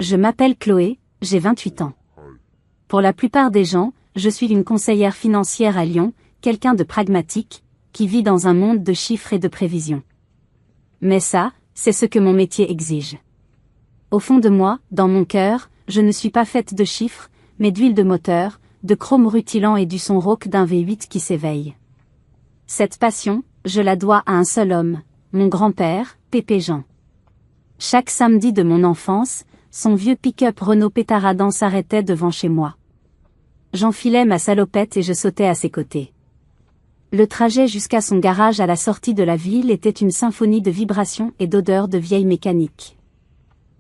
Je m'appelle Chloé, j'ai 28 ans. Pour la plupart des gens, je suis une conseillère financière à Lyon, quelqu'un de pragmatique, qui vit dans un monde de chiffres et de prévisions. Mais ça, c'est ce que mon métier exige. Au fond de moi, dans mon cœur, je ne suis pas faite de chiffres, mais d'huile de moteur, de chrome rutilant et du son rauque d'un V8 qui s'éveille. Cette passion, je la dois à un seul homme, mon grand-père, Pépé Jean. Chaque samedi de mon enfance, son vieux pick-up Renault pétaradant s'arrêtait devant chez moi. J'enfilais ma salopette et je sautais à ses côtés. Le trajet jusqu'à son garage à la sortie de la ville était une symphonie de vibrations et d'odeurs de vieilles mécaniques.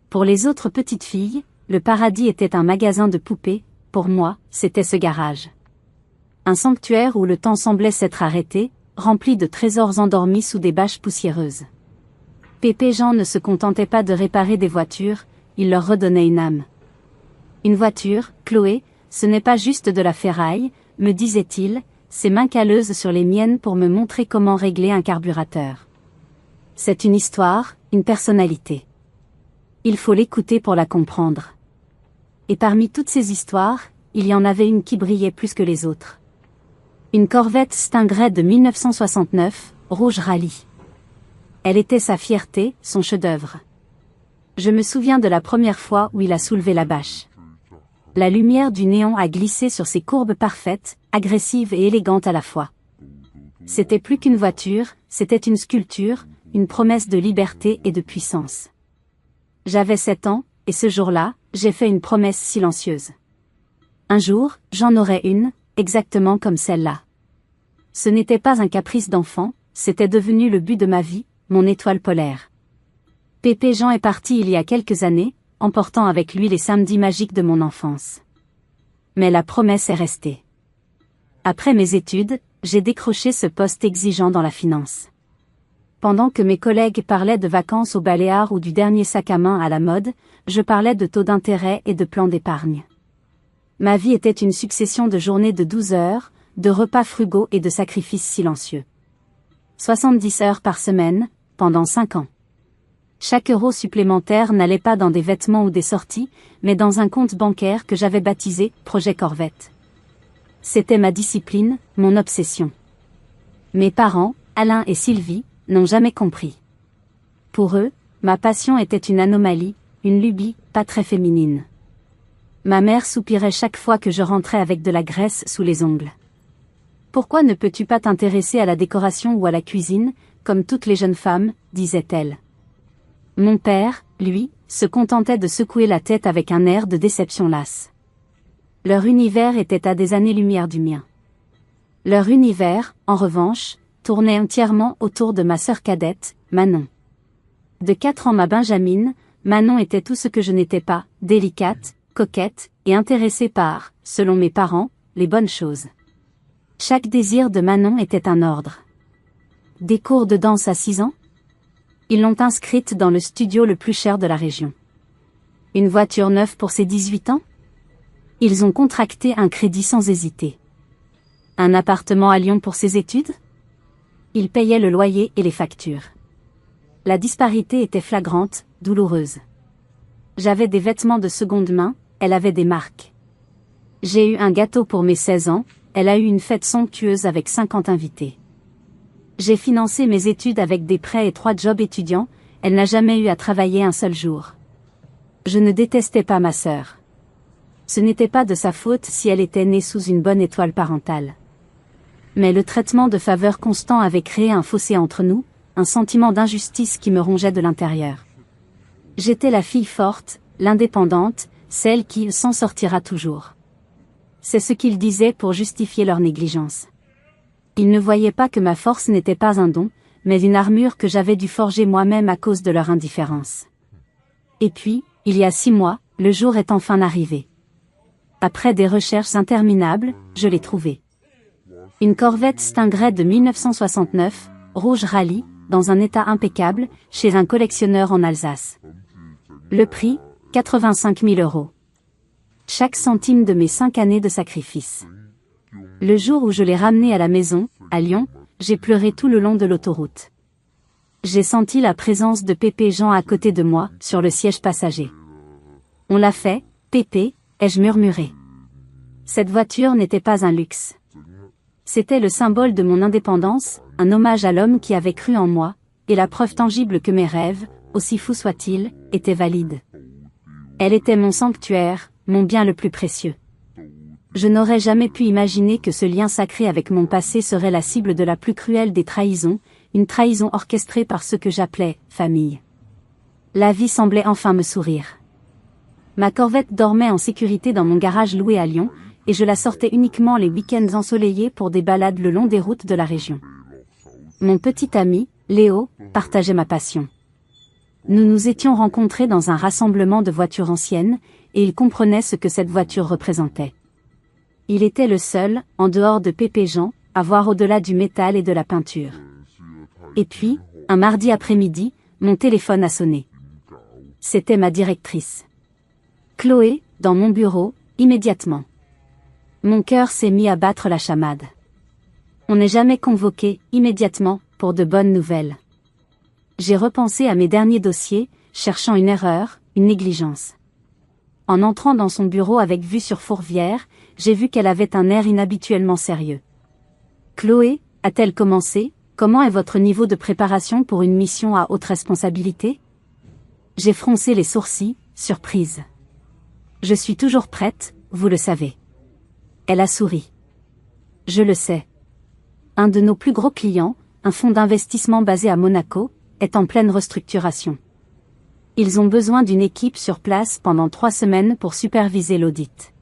Pour les autres petites filles, le paradis était un magasin de poupées, pour moi, c'était ce garage. Un sanctuaire où le temps semblait s'être arrêté, rempli de trésors endormis sous des bâches poussiéreuses. Pépé Jean ne se contentait pas de réparer des voitures, il leur redonnait une âme. Une voiture, Chloé, ce n'est pas juste de la ferraille, me disait-il, ses mains calleuses sur les miennes pour me montrer comment régler un carburateur. C'est une histoire, une personnalité. Il faut l'écouter pour la comprendre. Et parmi toutes ces histoires, il y en avait une qui brillait plus que les autres. Une Corvette Stingray de 1969, rouge rallye. Elle était sa fierté, son chef-d'œuvre. Je me souviens de la première fois où il a soulevé la bâche. La lumière du néon a glissé sur ses courbes parfaites, agressives et élégantes à la fois. C'était plus qu'une voiture, c'était une sculpture, une promesse de liberté et de puissance. J'avais 7 ans, et ce jour-là, j'ai fait une promesse silencieuse. Un jour, j'en aurais une, exactement comme celle-là. Ce n'était pas un caprice d'enfant, c'était devenu le but de ma vie, mon étoile polaire. Pépé Jean est parti il y a quelques années, emportant avec lui les samedis magiques de mon enfance. Mais la promesse est restée. Après mes études, j'ai décroché ce poste exigeant dans la finance. Pendant que mes collègues parlaient de vacances aux Baléares ou du dernier sac à main à la mode, je parlais de taux d'intérêt et de plans d'épargne. Ma vie était une succession de journées de 12 heures, de repas frugaux et de sacrifices silencieux. 70 heures par semaine, pendant 5 ans. Chaque euro supplémentaire n'allait pas dans des vêtements ou des sorties, mais dans un compte bancaire que j'avais baptisé « Projet Corvette ». C'était ma discipline, mon obsession. Mes parents, Alain et Sylvie, n'ont jamais compris. Pour eux, ma passion était une anomalie, une lubie, pas très féminine. Ma mère soupirait chaque fois que je rentrais avec de la graisse sous les ongles. Pourquoi ne peux-tu pas t'intéresser à la décoration ou à la cuisine, comme toutes les jeunes femmes, disait-elle. Mon père, lui, se contentait de secouer la tête avec un air de déception lasse. Leur univers était à des années-lumière du mien. Leur univers, en revanche, tournait entièrement autour de ma sœur cadette, Manon. De 4 ans ma Benjamine, Manon était tout ce que je n'étais pas, délicate, coquette, et intéressée par, selon mes parents, les bonnes choses. Chaque désir de Manon était un ordre. Des cours de danse à 6 ans? Ils l'ont inscrite dans le studio le plus cher de la région. Une voiture neuve pour ses 18 ans? Ils ont contracté un crédit sans hésiter. Un appartement à Lyon pour ses études? Ils payaient le loyer et les factures. La disparité était flagrante, douloureuse. J'avais des vêtements de seconde main, elle avait des marques. J'ai eu un gâteau pour mes 16 ans, elle a eu une fête somptueuse avec 50 invités. J'ai financé mes études avec des prêts et 3 jobs étudiants, elle n'a jamais eu à travailler un seul jour. Je ne détestais pas ma sœur. Ce n'était pas de sa faute si elle était née sous une bonne étoile parentale. Mais le traitement de faveur constant avait créé un fossé entre nous, un sentiment d'injustice qui me rongeait de l'intérieur. J'étais la fille forte, l'indépendante, celle qui s'en sortira toujours. C'est ce qu'ils disaient pour justifier leur négligence. Ils ne voyaient pas que ma force n'était pas un don, mais une armure que j'avais dû forger moi-même à cause de leur indifférence. Et puis, il y a 6 mois, le jour est enfin arrivé. Après des recherches interminables, je l'ai trouvée. Une Corvette Stingray de 1969, rouge rallye, dans un état impeccable, chez un collectionneur en Alsace. Le prix, 85 000 €. Chaque centime de mes 5 années de sacrifice. Le jour où je l'ai ramenée à la maison, à Lyon, j'ai pleuré tout le long de l'autoroute. J'ai senti la présence de Pépé Jean à côté de moi, sur le siège passager. On l'a fait, Pépé, ai-je murmuré. Cette voiture n'était pas un luxe. C'était le symbole de mon indépendance, un hommage à l'homme qui avait cru en moi, et la preuve tangible que mes rêves, aussi fous soient-ils, étaient valides. Elle était mon sanctuaire, mon bien le plus précieux. Je n'aurais jamais pu imaginer que ce lien sacré avec mon passé serait la cible de la plus cruelle des trahisons, une trahison orchestrée par ce que j'appelais « famille ». La vie semblait enfin me sourire. Ma Corvette dormait en sécurité dans mon garage loué à Lyon, et je la sortais uniquement les week-ends ensoleillés pour des balades le long des routes de la région. Mon petit ami, Léo, partageait ma passion. Nous nous étions rencontrés dans un rassemblement de voitures anciennes, et il comprenait ce que cette voiture représentait. Il était le seul, en dehors de Pépé Jean, à voir au-delà du métal et de la peinture. Et puis, un mardi après-midi, mon téléphone a sonné. C'était ma directrice. Chloé, dans mon bureau, immédiatement. Mon cœur s'est mis à battre la chamade. On n'est jamais convoqué, immédiatement, pour de bonnes nouvelles. J'ai repensé à mes derniers dossiers, cherchant une erreur, une négligence. En entrant dans son bureau avec vue sur Fourvière, j'ai vu qu'elle avait un air inhabituellement sérieux. Chloé, a-t-elle commencé, comment est votre niveau de préparation pour une mission à haute responsabilité? J'ai froncé les sourcils, surprise. Je suis toujours prête, vous le savez. Elle a souri. Je le sais. Un de nos plus gros clients, un fonds d'investissement basé à Monaco, est en pleine restructuration. Ils ont besoin d'une équipe sur place pendant 3 semaines pour superviser l'audit.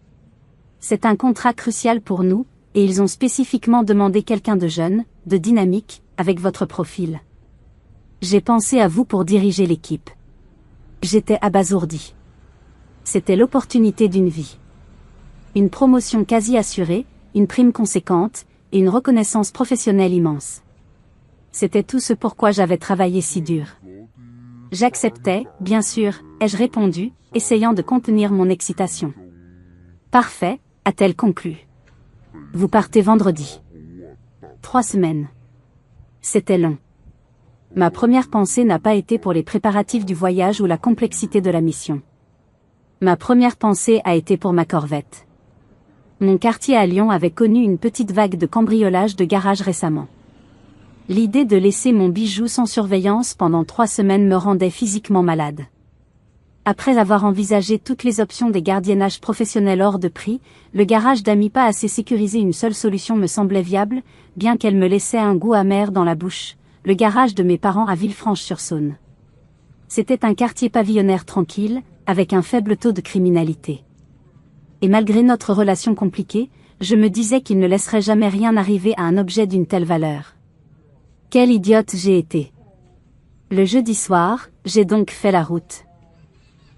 C'est un contrat crucial pour nous, et ils ont spécifiquement demandé quelqu'un de jeune, de dynamique, avec votre profil. J'ai pensé à vous pour diriger l'équipe. J'étais abasourdi. C'était l'opportunité d'une vie. Une promotion quasi assurée, une prime conséquente, et une reconnaissance professionnelle immense. C'était tout ce pourquoi j'avais travaillé si dur. J'acceptais, bien sûr, ai-je répondu, essayant de contenir mon excitation. Parfait, a-t-elle conclu. Vous partez vendredi. 3 semaines. C'était long. Ma première pensée n'a pas été pour les préparatifs du voyage ou la complexité de la mission. Ma première pensée a été pour ma Corvette. Mon quartier à Lyon avait connu une petite vague de cambriolage de garage récemment. L'idée de laisser mon bijou sans surveillance pendant 3 semaines me rendait physiquement malade. Après avoir envisagé toutes les options des gardiennages professionnels hors de prix, le garage d'amis pas assez sécurisé, une seule solution me semblait viable, bien qu'elle me laissait un goût amer dans la bouche, le garage de mes parents à Villefranche-sur-Saône. C'était un quartier pavillonnaire tranquille, avec un faible taux de criminalité. Et malgré notre relation compliquée, je me disais qu'il ne laisserait jamais rien arriver à un objet d'une telle valeur. Quelle idiote j'ai été. Le jeudi soir, j'ai donc fait la route.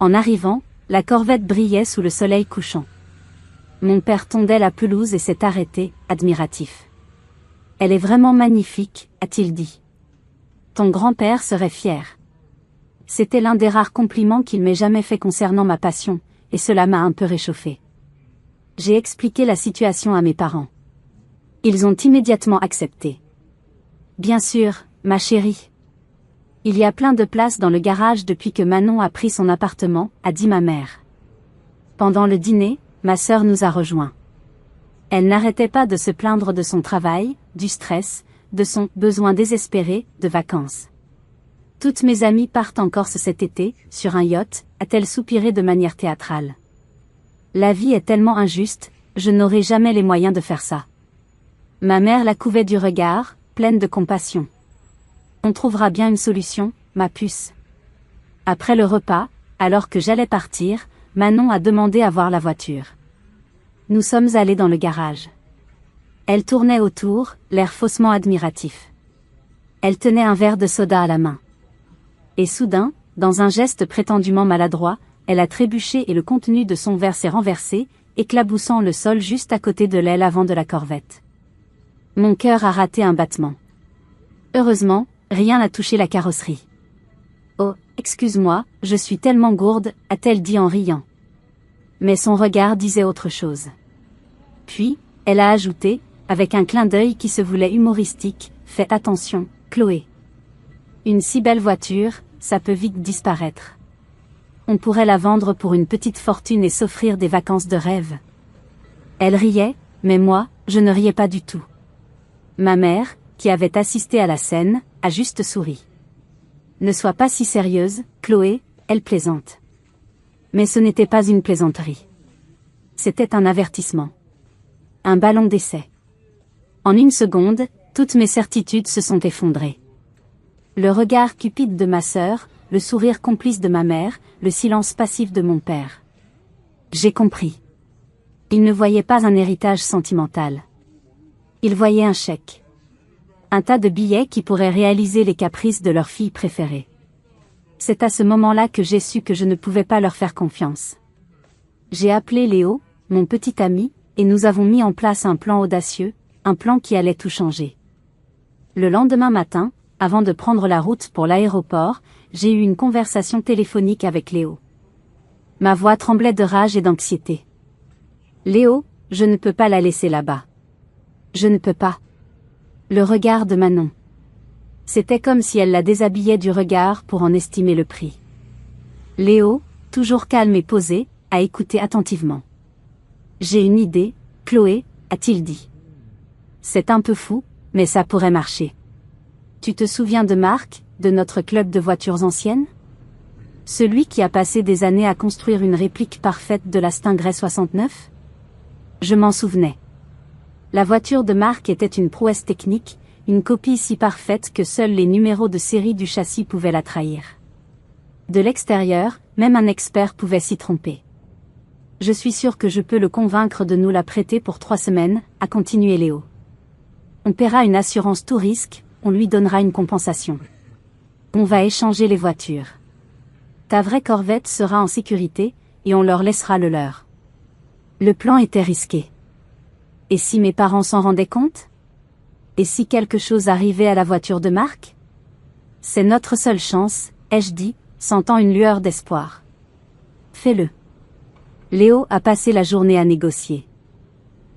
En arrivant, la Corvette brillait sous le soleil couchant. Mon père tondait la pelouse et s'est arrêté, admiratif. Elle est vraiment magnifique, a-t-il dit. Ton grand-père serait fier. C'était l'un des rares compliments qu'il m'ait jamais fait concernant ma passion, et cela m'a un peu réchauffé. J'ai expliqué la situation à mes parents. Ils ont immédiatement accepté. Bien sûr, ma chérie. Il y a plein de place dans le garage depuis que Manon a pris son appartement, a dit ma mère. Pendant le dîner, ma sœur nous a rejoints. Elle n'arrêtait pas de se plaindre de son travail, du stress, de son besoin désespéré de vacances. Toutes mes amies partent en Corse cet été, sur un yacht, a-t-elle soupiré de manière théâtrale. La vie est tellement injuste, je n'aurai jamais les moyens de faire ça. Ma mère la couvait du regard, pleine de compassion. On trouvera bien une solution, ma puce. Après le repas, alors que j'allais partir, Manon a demandé à voir la voiture. Nous sommes allés dans le garage. Elle tournait autour, l'air faussement admiratif. Elle tenait un verre de soda à la main. Et soudain, dans un geste prétendument maladroit, elle a trébuché et le contenu de son verre s'est renversé, éclaboussant le sol juste à côté de l'aile avant de la Corvette. Mon cœur a raté un battement. Heureusement, rien n'a touché la carrosserie. Oh, excuse-moi, je suis tellement gourde, a-t-elle dit en riant. Mais son regard disait autre chose. Puis, elle a ajouté, avec un clin d'œil qui se voulait humoristique, fais attention, Chloé. Une si belle voiture, ça peut vite disparaître. On pourrait la vendre pour une petite fortune et s'offrir des vacances de rêve. Elle riait, mais moi, je ne riais pas du tout. Ma mère, qui avait assisté à la scène, a juste souri. Ne sois pas si sérieuse, Chloé, elle plaisante. Mais ce n'était pas une plaisanterie. C'était un avertissement. Un ballon d'essai. En une seconde, toutes mes certitudes se sont effondrées. Le regard cupide de ma sœur, le sourire complice de ma mère, le silence passif de mon père. J'ai compris. Ils ne voyaient pas un héritage sentimental. Ils voyaient un chèque. Un tas de billets qui pourraient réaliser les caprices de leur fille préférée. C'est à ce moment-là que j'ai su que je ne pouvais pas leur faire confiance. J'ai appelé Léo, mon petit ami, et nous avons mis en place un plan audacieux, un plan qui allait tout changer. Le lendemain matin, avant de prendre la route pour l'aéroport, j'ai eu une conversation téléphonique avec Léo. Ma voix tremblait de rage et d'anxiété. Léo, je ne peux pas la laisser là-bas. Je ne peux pas. Le regard de Manon. C'était comme si elle la déshabillait du regard pour en estimer le prix. Léo, toujours calme et posé, a écouté attentivement. J'ai une idée, Chloé, a-t-il dit. C'est un peu fou, mais ça pourrait marcher. Tu te souviens de Marc, de notre club de voitures anciennes? Celui qui a passé des années à construire une réplique parfaite de la Stingray 69? Je m'en souvenais. La voiture de Marc était une prouesse technique, une copie si parfaite que seuls les numéros de série du châssis pouvaient la trahir. De l'extérieur, même un expert pouvait s'y tromper. Je suis sûr que je peux le convaincre de nous la prêter pour 3 semaines, a continué Léo. On paiera une assurance tout risque, on lui donnera une compensation. On va échanger les voitures. Ta vraie Corvette sera en sécurité, et on leur laissera le leur. Le plan était risqué. Et si mes parents s'en rendaient compte? Et si quelque chose arrivait à la voiture de Marc? C'est notre seule chance, ai-je dit, sentant une lueur d'espoir. Fais-le. Léo a passé la journée à négocier.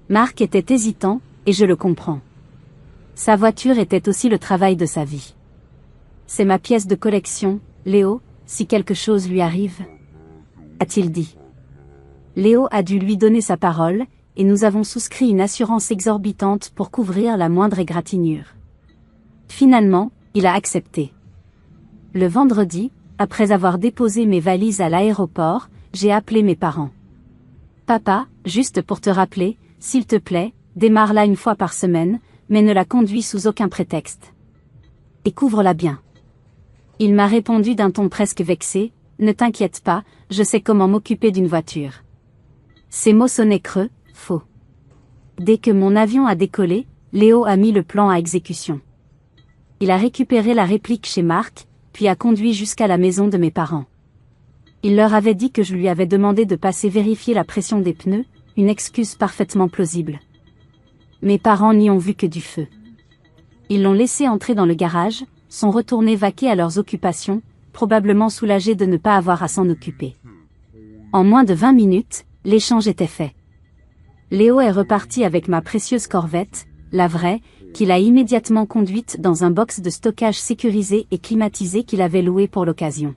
Marc était hésitant, et je le comprends. Sa voiture était aussi le travail de sa vie. C'est ma pièce de collection, Léo, si quelque chose lui arrive, a-t-il dit. Léo a dû lui donner sa parole, et nous avons souscrit une assurance exorbitante pour couvrir la moindre égratignure. Finalement, il a accepté. Le vendredi, après avoir déposé mes valises à l'aéroport, j'ai appelé mes parents. Papa, juste pour te rappeler, s'il te plaît, démarre-la une fois par semaine, mais ne la conduis sous aucun prétexte. Et couvre-la bien. Il m'a répondu d'un ton presque vexé, ne t'inquiète pas, je sais comment m'occuper d'une voiture. Ces mots sonnaient creux, faux. Dès que mon avion a décollé, Léo a mis le plan à exécution. Il a récupéré la réplique chez Marc, puis a conduit jusqu'à la maison de mes parents. Il leur avait dit que je lui avais demandé de passer vérifier la pression des pneus, une excuse parfaitement plausible. Mes parents n'y ont vu que du feu. Ils l'ont laissé entrer dans le garage, sont retournés vaquer à leurs occupations, probablement soulagés de ne pas avoir à s'en occuper. En moins de 20 minutes, l'échange était fait. Léo est reparti avec ma précieuse Corvette, la vraie, qu'il a immédiatement conduite dans un box de stockage sécurisé et climatisé qu'il avait loué pour l'occasion.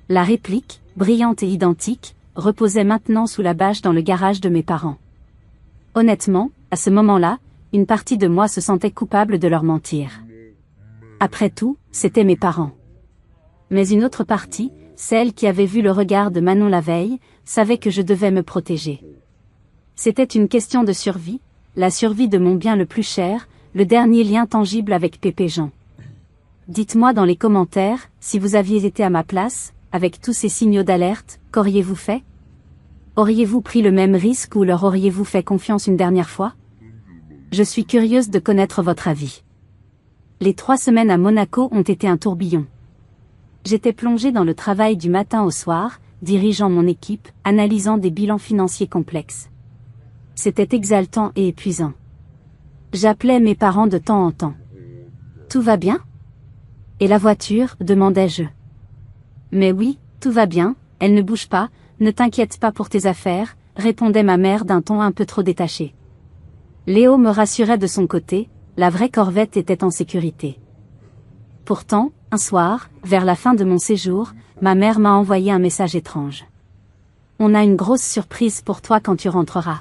La réplique, brillante et identique, reposait maintenant sous la bâche dans le garage de mes parents. Honnêtement, à ce moment-là, une partie de moi se sentait coupable de leur mentir. Après tout, c'étaient mes parents. Mais une autre partie, celle qui avait vu le regard de Manon la veille, savait que je devais me protéger. C'était une question de survie, la survie de mon bien le plus cher, le dernier lien tangible avec Pépé Jean. Dites-moi dans les commentaires, si vous aviez été à ma place, avec tous ces signaux d'alerte, qu'auriez-vous fait? Auriez-vous pris le même risque ou leur auriez-vous fait confiance une dernière fois? Je suis curieuse de connaître votre avis. Les 3 semaines à Monaco ont été un tourbillon. J'étais plongée dans le travail du matin au soir, dirigeant mon équipe, analysant des bilans financiers complexes. C'était exaltant et épuisant. J'appelais mes parents de temps en temps. Tout va bien? Et la voiture, demandais-je. Mais oui, tout va bien, elle ne bouge pas, ne t'inquiète pas pour tes affaires, répondait ma mère d'un ton un peu trop détaché. Léo me rassurait de son côté, la vraie Corvette était en sécurité. Pourtant, un soir, vers la fin de mon séjour, ma mère m'a envoyé un message étrange. On a une grosse surprise pour toi quand tu rentreras.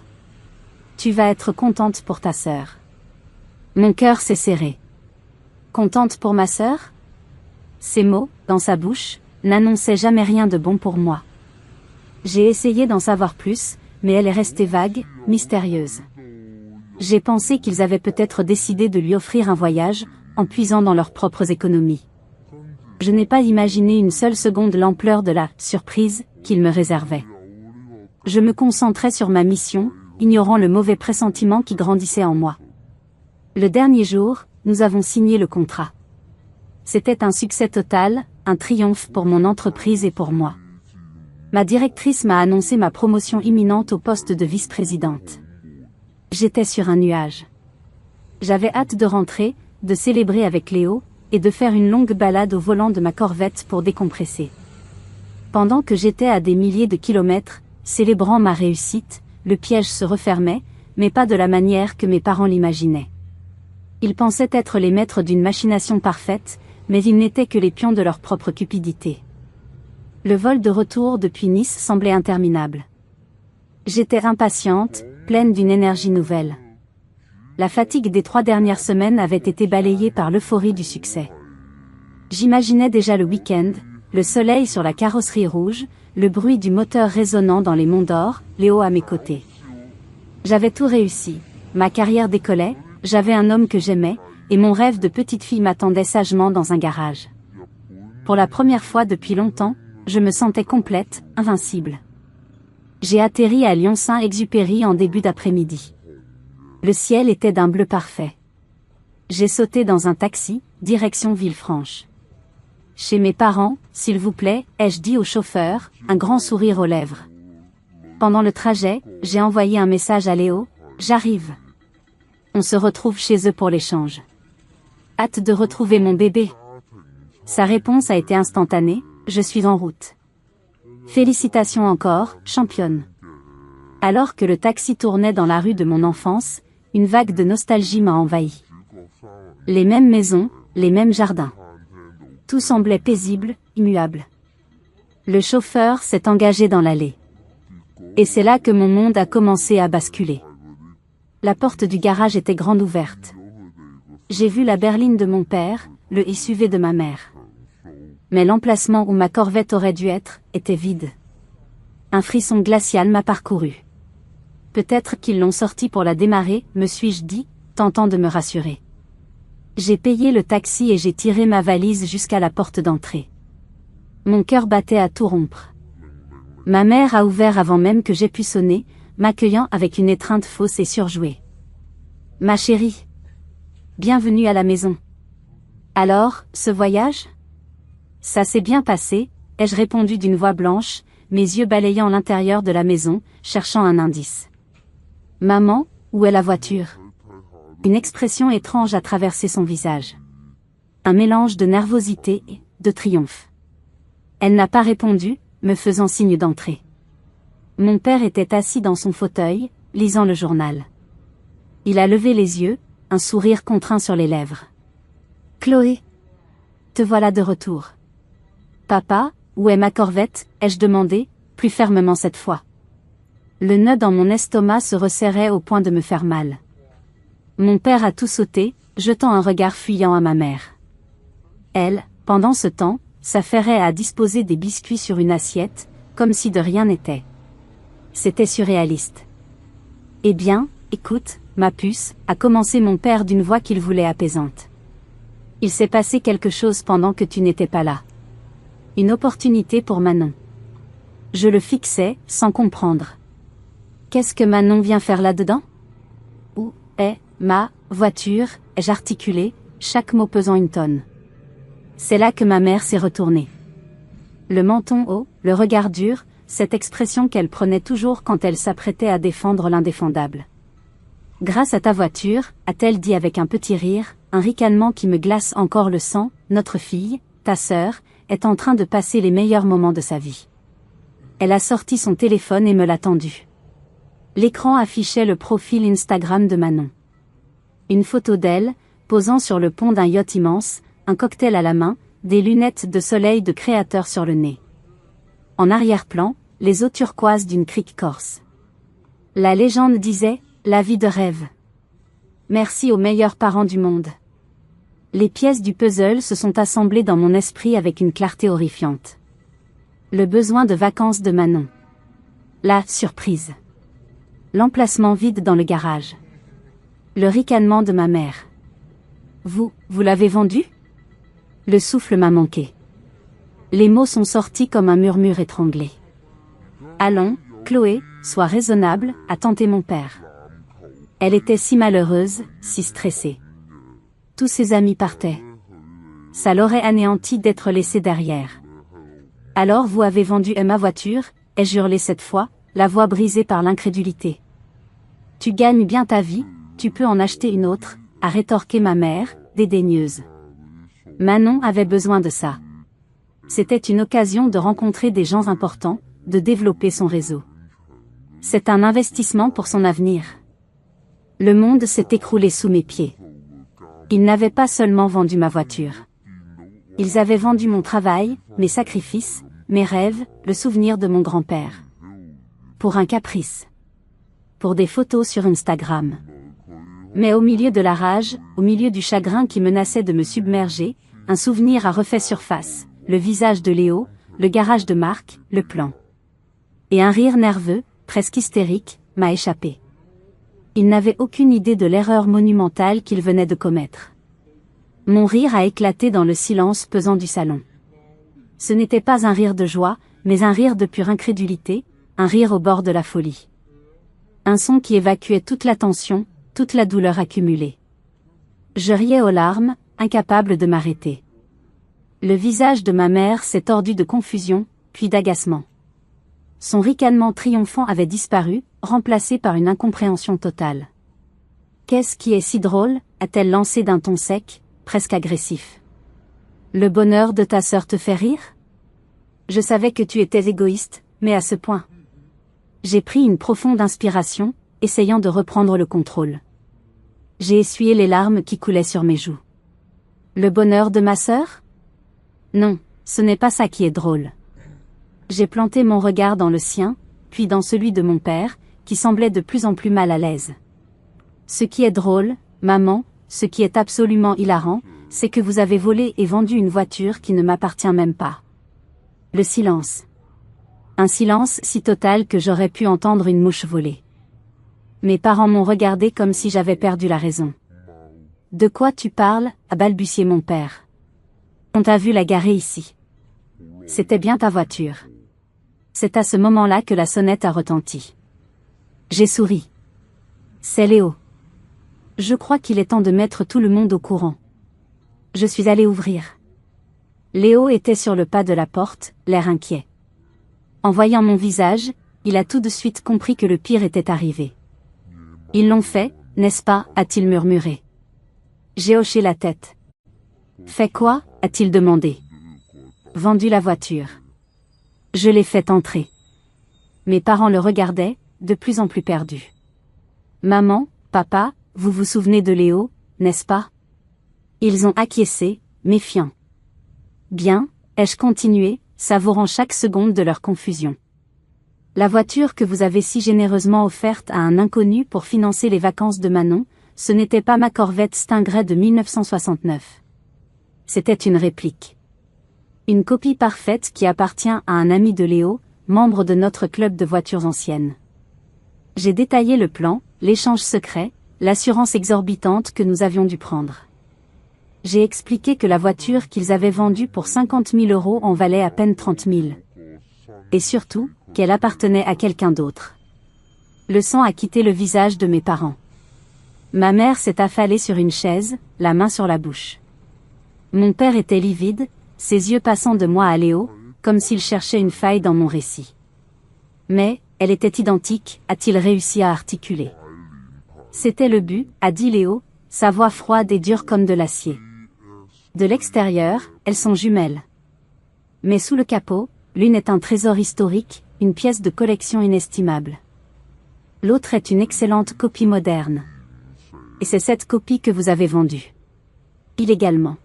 Tu vas être contente pour ta sœur. Mon cœur s'est serré. Contente pour ma sœur? Ces mots, dans sa bouche, n'annonçaient jamais rien de bon pour moi. J'ai essayé d'en savoir plus, mais elle est restée vague, mystérieuse. J'ai pensé qu'ils avaient peut-être décidé de lui offrir un voyage, en puisant dans leurs propres économies. Je n'ai pas imaginé une seule seconde l'ampleur de la surprise qu'ils me réservaient. Je me concentrais sur ma mission, ignorant le mauvais pressentiment qui grandissait en moi. Le dernier jour, nous avons signé le contrat. C'était un succès total, un triomphe pour mon entreprise et pour moi. Ma directrice m'a annoncé ma promotion imminente au poste de vice-présidente. J'étais sur un nuage. J'avais hâte de rentrer, de célébrer avec Léo, et de faire une longue balade au volant de ma Corvette pour décompresser. Pendant que j'étais à des milliers de kilomètres, célébrant ma réussite, le piège se refermait, mais pas de la manière que mes parents l'imaginaient. Ils pensaient être les maîtres d'une machination parfaite, mais ils n'étaient que les pions de leur propre cupidité. Le vol de retour depuis Nice semblait interminable. J'étais impatiente, pleine d'une énergie nouvelle. La fatigue des 3 dernières semaines avait été balayée par l'euphorie du succès. J'imaginais déjà le week-end, le soleil sur la carrosserie rouge, le bruit du moteur résonnant dans les monts d'or, Léo à mes côtés. J'avais tout réussi, ma carrière décollait, j'avais un homme que j'aimais, et mon rêve de petite fille m'attendait sagement dans un garage. Pour la première fois depuis longtemps, je me sentais complète, invincible. J'ai atterri à Lyon-Saint-Exupéry en début d'après-midi. Le ciel était d'un bleu parfait. J'ai sauté dans un taxi, direction Villefranche. Chez mes parents, s'il vous plaît, ai-je dit au chauffeur, un grand sourire aux lèvres. Pendant le trajet, j'ai envoyé un message à Léo, j'arrive. On se retrouve chez eux pour l'échange. Hâte de retrouver mon bébé. Sa réponse a été instantanée, je suis en route. Félicitations encore, championne. Alors que le taxi tournait dans la rue de mon enfance, une vague de nostalgie m'a envahi. Les mêmes maisons, les mêmes jardins. Tout semblait paisible, immuable. Le chauffeur s'est engagé dans l'allée. Et c'est là que mon monde a commencé à basculer. La porte du garage était grande ouverte. J'ai vu la berline de mon père, le SUV de ma mère. Mais l'emplacement où ma Corvette aurait dû être, était vide. Un frisson glacial m'a parcouru. Peut-être qu'ils l'ont sorti pour la démarrer, me suis-je dit, tentant de me rassurer. J'ai payé le taxi et j'ai tiré ma valise jusqu'à la porte d'entrée. Mon cœur battait à tout rompre. Ma mère a ouvert avant même que j'aie pu sonner, m'accueillant avec une étreinte fausse et surjouée. Ma chérie. Bienvenue à la maison. Alors, ce voyage? Ça s'est bien passé, ai-je répondu d'une voix blanche, mes yeux balayant l'intérieur de la maison, cherchant un indice. Maman, où est la voiture? Une expression étrange a traversé son visage. Un mélange de nervosité et de triomphe. Elle n'a pas répondu, me faisant signe d'entrer. Mon père était assis dans son fauteuil, lisant le journal. Il a levé les yeux, un sourire contraint sur les lèvres. Chloé, te voilà de retour. Papa, où est ma Corvette, ai-je demandé, plus fermement cette fois. Le nœud dans mon estomac se resserrait au point de me faire mal. Mon père a tout sauté, jetant un regard fuyant à ma mère. Elle, pendant ce temps, s'affairait à disposer des biscuits sur une assiette, comme si de rien n'était. C'était surréaliste. Eh bien, écoute, ma puce, a commencé mon père d'une voix qu'il voulait apaisante. Il s'est passé quelque chose pendant que tu n'étais pas là. Une opportunité pour Manon. Je le fixais, sans comprendre. Qu'est-ce que Manon vient faire là-dedans? Où est ma voiture? Ai-je articulé, chaque mot pesant une tonne. C'est là que ma mère s'est retournée. Le menton haut, le regard dur, cette expression qu'elle prenait toujours quand elle s'apprêtait à défendre l'indéfendable. Grâce à ta voiture, a-t-elle dit avec un petit rire, un ricanement qui me glace encore le sang, notre fille, ta sœur, est en train de passer les meilleurs moments de sa vie. Elle a sorti son téléphone et me l'a tendu. L'écran affichait le profil Instagram de Manon. Une photo d'elle, posant sur le pont d'un yacht immense, un cocktail à la main, des lunettes de soleil de créateur sur le nez. en arrière-plan, les eaux turquoises d'une crique corse. La légende disait, la vie de rêve. Merci aux meilleurs parents du monde. Les pièces du puzzle se sont assemblées dans mon esprit avec une clarté horrifiante. Le besoin de vacances de Manon. La surprise. L'emplacement vide dans le garage. Le ricanement de ma mère. Vous l'avez vendu? Le souffle m'a manqué. Les mots sont sortis comme un murmure étranglé. Allons, Chloé, sois raisonnable, a tenté mon père. Elle était si malheureuse, si stressée. Tous ses amis partaient. Ça l'aurait anéanti d'être laissée derrière. Alors vous avez vendu ma voiture, ai-je hurlé cette fois, la voix brisée par l'incrédulité. Tu gagnes bien ta vie, tu peux en acheter une autre, a rétorqué ma mère, dédaigneuse. Manon avait besoin de ça. C'était une occasion de rencontrer des gens importants, de développer son réseau. C'est un investissement pour son avenir. Le monde s'est écroulé sous mes pieds. Ils n'avaient pas seulement vendu ma voiture. Ils avaient vendu mon travail, mes sacrifices, mes rêves, le souvenir de mon grand-père. Pour un caprice. Pour des photos sur Instagram. Mais au milieu de la rage, au milieu du chagrin qui menaçait de me submerger, un souvenir a refait surface, le visage de Léo, le garage de Marc, le plan. Et un rire nerveux, presque hystérique, m'a échappé. Il n'avait aucune idée de l'erreur monumentale qu'il venait de commettre. Mon rire a éclaté dans le silence pesant du salon. Ce n'était pas un rire de joie, mais un rire de pure incrédulité, un rire au bord de la folie. Un son qui évacuait toute la tension, toute la douleur accumulée. Je riais aux larmes, incapable de m'arrêter. Le visage de ma mère s'est tordu de confusion, puis d'agacement. Son ricanement triomphant avait disparu, remplacé par une incompréhension totale. Qu'est-ce qui est si drôle, a-t-elle lancé d'un ton sec, presque agressif. Le bonheur de ta sœur te fait rire? Je savais que tu étais égoïste, mais à ce point. J'ai pris une profonde inspiration, essayant de reprendre le contrôle. J'ai essuyé les larmes qui coulaient sur mes joues. Le bonheur de ma sœur? Non, ce n'est pas ça qui est drôle. J'ai planté mon regard dans le sien, puis dans celui de mon père, qui semblait de plus en plus mal à l'aise. Ce qui est drôle, maman, ce qui est absolument hilarant, c'est que vous avez volé et vendu une voiture qui ne m'appartient même pas. Le silence. Un silence si total que j'aurais pu entendre une mouche voler. Mes parents m'ont regardé comme si j'avais perdu la raison. De quoi tu parles, a balbutié mon père. On t'a vu la garer ici. C'était bien ta voiture. C'est à ce moment-là que la sonnette a retenti. J'ai souri. C'est Léo. Je crois qu'il est temps de mettre tout le monde au courant. Je suis allée ouvrir. Léo était sur le pas de la porte, l'air inquiet. En voyant mon visage, il a tout de suite compris que le pire était arrivé. Ils l'ont fait, n'est-ce pas, a-t-il murmuré. J'ai hoché la tête. Fait quoi, a-t-il demandé. Vendu la voiture. Je l'ai fait entrer. Mes parents le regardaient, de plus en plus perdus. Maman, papa, vous vous souvenez de Léo, n'est-ce pas? Ils ont acquiescé, méfiants. Bien, ai-je continué, savourant chaque seconde de leur confusion. La voiture que vous avez si généreusement offerte à un inconnu pour financer les vacances de Manon, ce n'était pas ma Corvette Stingray de 1969. C'était une réplique. Une copie parfaite qui appartient à un ami de Léo, membre de notre club de voitures anciennes. J'ai détaillé le plan, l'échange secret, l'assurance exorbitante que nous avions dû prendre. J'ai expliqué que la voiture qu'ils avaient vendue pour 50 000 € en valait à peine 30 000. Et surtout, qu'elle appartenait à quelqu'un d'autre. Le sang a quitté le visage de mes parents. Ma mère s'est affalée sur une chaise, la main sur la bouche. Mon père était livide, ses yeux passant de moi à Léo, comme s'il cherchait une faille dans mon récit. Mais, elle était identique, a-t-il réussi à articuler. C'était le but, a dit Léo, sa voix froide et dure comme de l'acier. De l'extérieur, elles sont jumelles. Mais sous le capot, l'une est un trésor historique, une pièce de collection inestimable. L'autre est une excellente copie moderne. Et c'est cette copie que vous avez vendue. Illégalement.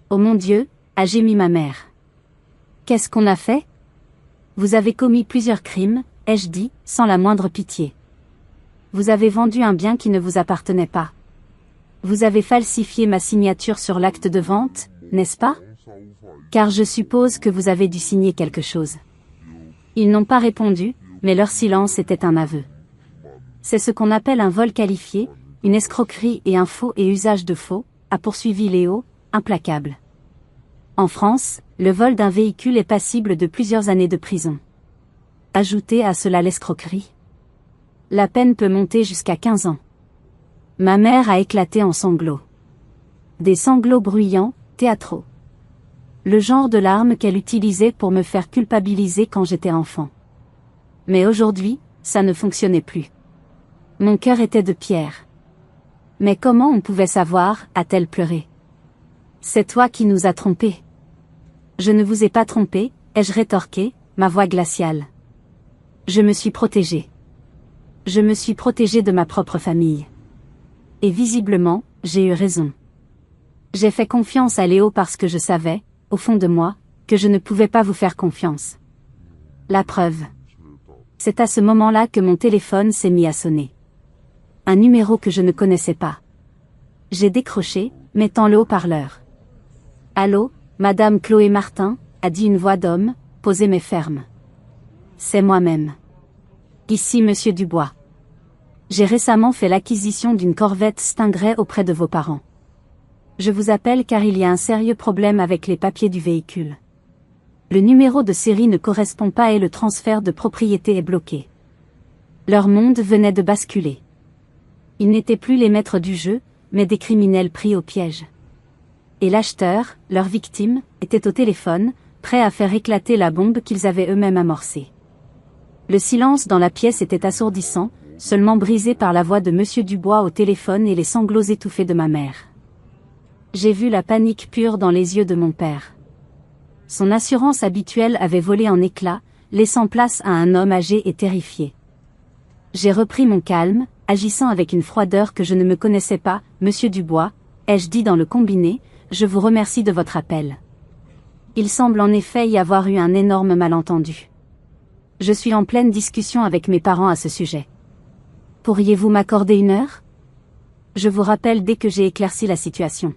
Oh mon Dieu, a gémi ma mère. Qu'est-ce qu'on a fait? Vous avez commis plusieurs crimes, ai-je dit, sans la moindre pitié. Vous avez vendu un bien qui ne vous appartenait pas. Vous avez falsifié ma signature sur l'acte de vente, n'est-ce pas? Car je suppose que vous avez dû signer quelque chose. Ils n'ont pas répondu, mais leur silence était un aveu. C'est ce qu'on appelle un vol qualifié, une escroquerie et un faux et usage de faux, a poursuivi Léo, implacable. En France, le vol d'un véhicule est passible de plusieurs années de prison. Ajoutez à cela l'escroquerie. La peine peut monter jusqu'à 15 ans. Ma mère a éclaté en sanglots. Des sanglots bruyants, théâtraux. Le genre de larmes qu'elle utilisait pour me faire culpabiliser quand j'étais enfant. Mais aujourd'hui, ça ne fonctionnait plus. Mon cœur était de pierre. Mais comment on pouvait savoir, a-t-elle pleuré. C'est toi qui nous as trompés. Je ne vous ai pas trompé, ai-je rétorqué, ma voix glaciale. Je me suis protégée. Je me suis protégée de ma propre famille. Et visiblement, j'ai eu raison. J'ai fait confiance à Léo parce que je savais, au fond de moi, que je ne pouvais pas vous faire confiance. La preuve. C'est à ce moment-là que mon téléphone s'est mis à sonner. Un numéro que je ne connaissais pas. J'ai décroché, mettant le haut-parleur. Allô, Madame Chloé Martin, a dit une voix d'homme, posée mais ferme. C'est moi-même. Ici Monsieur Dubois. J'ai récemment fait l'acquisition d'une Corvette Stingray auprès de vos parents. Je vous appelle car il y a un sérieux problème avec les papiers du véhicule. Le numéro de série ne correspond pas et le transfert de propriété est bloqué. Leur monde venait de basculer. Ils n'étaient plus les maîtres du jeu, mais des criminels pris au piège. Et l'acheteur, leur victime, était au téléphone, prêt à faire éclater la bombe qu'ils avaient eux-mêmes amorcée. Le silence dans la pièce était assourdissant, seulement brisé par la voix de Monsieur Dubois au téléphone et les sanglots étouffés de ma mère. J'ai vu la panique pure dans les yeux de mon père. Son assurance habituelle avait volé en éclats, laissant place à un homme âgé et terrifié. J'ai repris mon calme, agissant avec une froideur que je ne me connaissais pas. Monsieur Dubois, ai-je dit dans le combiné, je vous remercie de votre appel. Il semble en effet y avoir eu un énorme malentendu. Je suis en pleine discussion avec mes parents à ce sujet. Pourriez-vous m'accorder 1 heure? Je vous rappelle dès que j'ai éclairci la situation.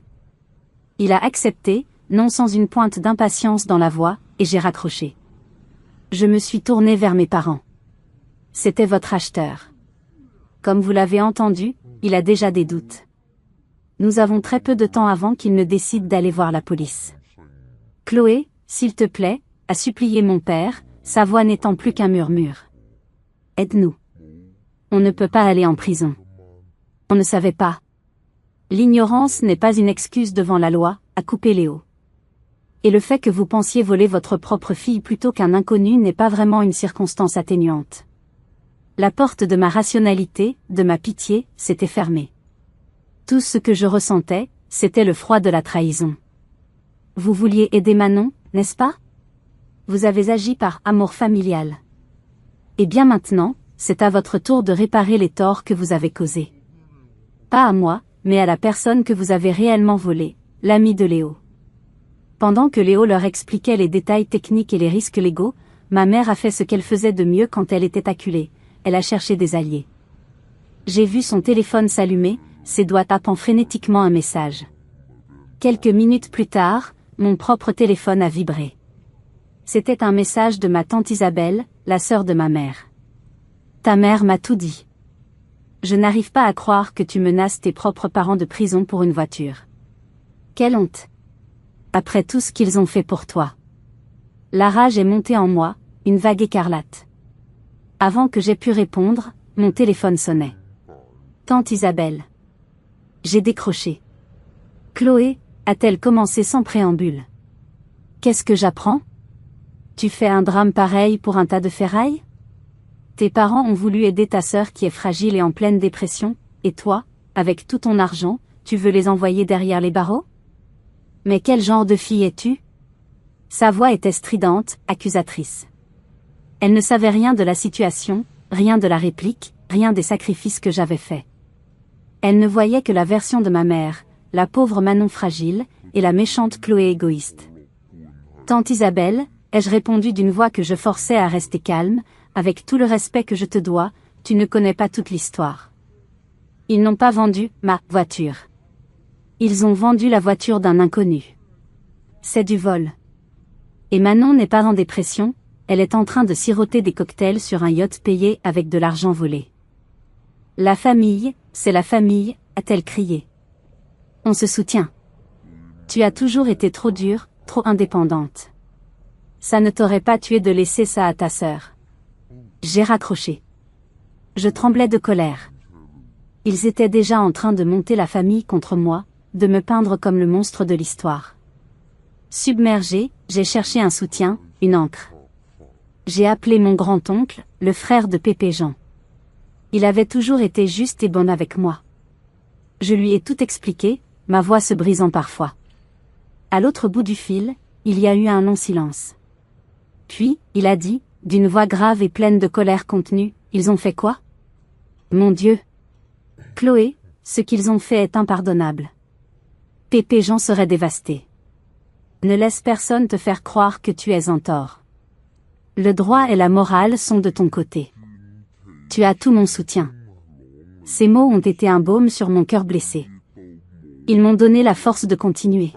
Il a accepté, non sans une pointe d'impatience dans la voix, et j'ai raccroché. Je me suis tourné vers mes parents. C'était votre acheteur. Comme vous l'avez entendu, il a déjà des doutes. Nous avons très peu de temps avant qu'il ne décide d'aller voir la police. Chloé, s'il te plaît, a supplié mon père, sa voix n'étant plus qu'un murmure. Aide-nous. On ne peut pas aller en prison. On ne savait pas. L'ignorance n'est pas une excuse devant la loi, a coupé Léo. Et le fait que vous pensiez voler votre propre fille plutôt qu'un inconnu n'est pas vraiment une circonstance atténuante. La porte de ma rationalité, de ma pitié, s'était fermée. Tout ce que je ressentais, c'était le froid de la trahison. Vous vouliez aider Manon, n'est-ce pas? Vous avez agi par amour familial. Et bien maintenant, c'est à votre tour de réparer les torts que vous avez causés. Pas à moi, mais à la personne que vous avez réellement volée, l'ami de Léo. Pendant que Léo leur expliquait les détails techniques et les risques légaux, ma mère a fait ce qu'elle faisait de mieux quand elle était acculée, elle a cherché des alliés. J'ai vu son téléphone s'allumer, ses doigts tapant frénétiquement un message. Quelques minutes plus tard, mon propre téléphone a vibré. C'était un message de ma tante Isabelle, la sœur de ma mère. Ta mère m'a tout dit. Je n'arrive pas à croire que tu menaces tes propres parents de prison pour une voiture. Quelle honte! Après tout ce qu'ils ont fait pour toi. La rage est montée en moi, une vague écarlate. Avant que j'aie pu répondre, mon téléphone sonnait. Tante Isabelle. J'ai décroché. Chloé, a-t-elle commencé sans préambule. Qu'est-ce que j'apprends? Tu fais un drame pareil pour un tas de ferraille? Tes parents ont voulu aider ta sœur qui est fragile et en pleine dépression, et toi, avec tout ton argent, tu veux les envoyer derrière les barreaux? Mais quel genre de fille es-tu? Sa voix était stridente, accusatrice. Elle ne savait rien de la situation, rien de la réplique, rien des sacrifices que j'avais faits. Elle ne voyait que la version de ma mère, la pauvre Manon fragile, et la méchante Chloé égoïste. Tante Isabelle, ai-je répondu d'une voix que je forçais à rester calme, avec tout le respect que je te dois, tu ne connais pas toute l'histoire. Ils n'ont pas vendu ma voiture. Ils ont vendu la voiture d'un inconnu. C'est du vol. Et Manon n'est pas en dépression, elle est en train de siroter des cocktails sur un yacht payé avec de l'argent volé. La famille, c'est la famille, a-t-elle crié. On se soutient. Tu as toujours été trop dure, trop indépendante. Ça ne t'aurait pas tué de laisser ça à ta sœur. J'ai raccroché. Je tremblais de colère. Ils étaient déjà en train de monter la famille contre moi, de me peindre comme le monstre de l'histoire. Submergée, j'ai cherché un soutien, une ancre. J'ai appelé mon grand-oncle, le frère de Pépé Jean. Il avait toujours été juste et bon avec moi. Je lui ai tout expliqué, ma voix se brisant parfois. À l'autre bout du fil, il y a eu un long silence. Puis, il a dit, d'une voix grave et pleine de colère contenue, « Ils ont fait quoi ? Mon Dieu ! Chloé, ce qu'ils ont fait est impardonnable. Pépé Jean serait dévasté. Ne laisse personne te faire croire que tu es en tort. Le droit et la morale sont de ton côté. Tu as tout mon soutien. » Ces mots ont été un baume sur mon cœur blessé. Ils m'ont donné la force de continuer.